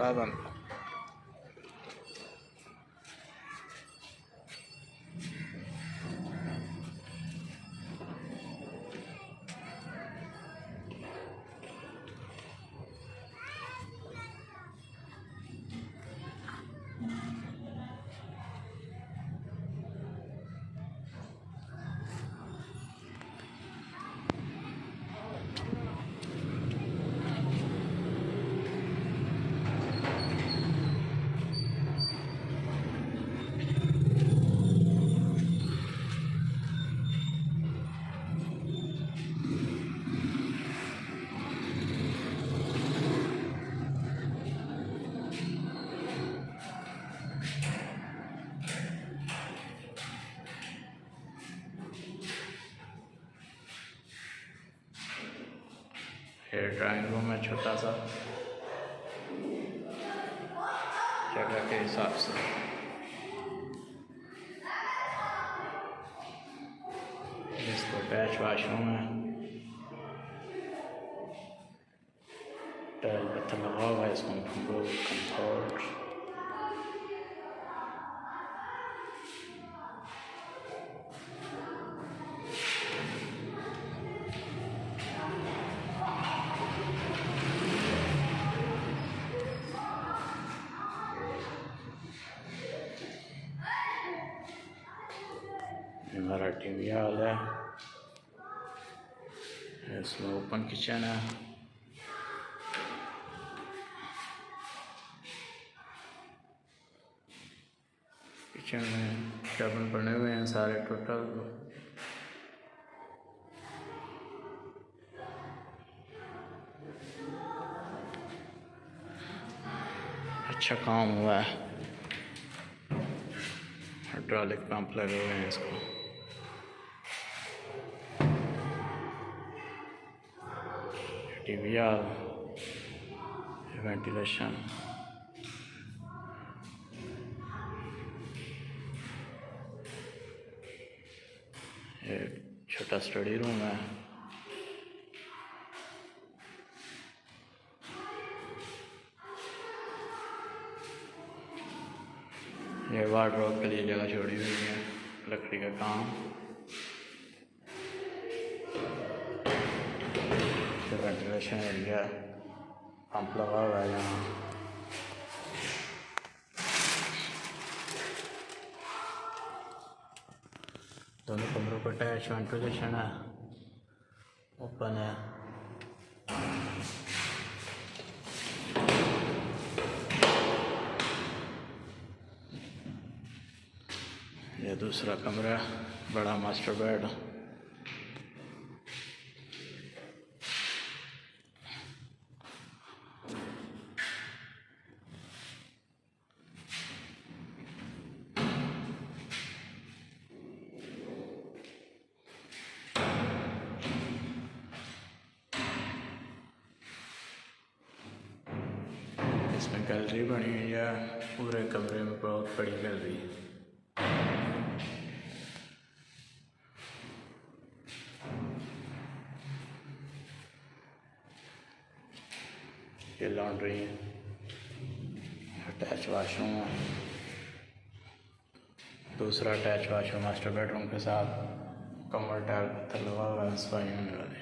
पूरा बंद। ये ड्राइंग रूम है छोटा सा, जगह के हिसाब से। इसको अटैच वाशरूम है, टाइल पत्थर लगा हुआ है, इसमें कंफर्ट। हमारा टीवी हॉल है, इसमें ओपन किचन है। किचन में कैबिन बने हुए हैं सारे टोटल। अच्छा काम हुआ है, हाइड्रोलिक पंप लगे हुए हैं इसको। टीवी हॉल, वेंटिलेशन, एक छोटा स्टडी रूम है। ये वार्डरोब के लिए जगह छोड़ी हुई है, लकड़ी का काम। वेंटिलेशन एरिया, पंप लगा हुआ है यहाँ। दोनों कमरों पर अटैच वेंटिलेशन है, ओपन है। ये दूसरा कमरा, बड़ा मास्टर बेड। इसमें गैलरी बनी हुई है, पूरे कमरे में बहुत बड़ी गैलरी है। ये लॉन्ड्री है, अटैच वाशरूम है, दूसरा अटैच वाशरूम मास्टर बेडरूम के साथ। कमर टाइल पत्थर लगा हुआ है, सफाई होने वाली।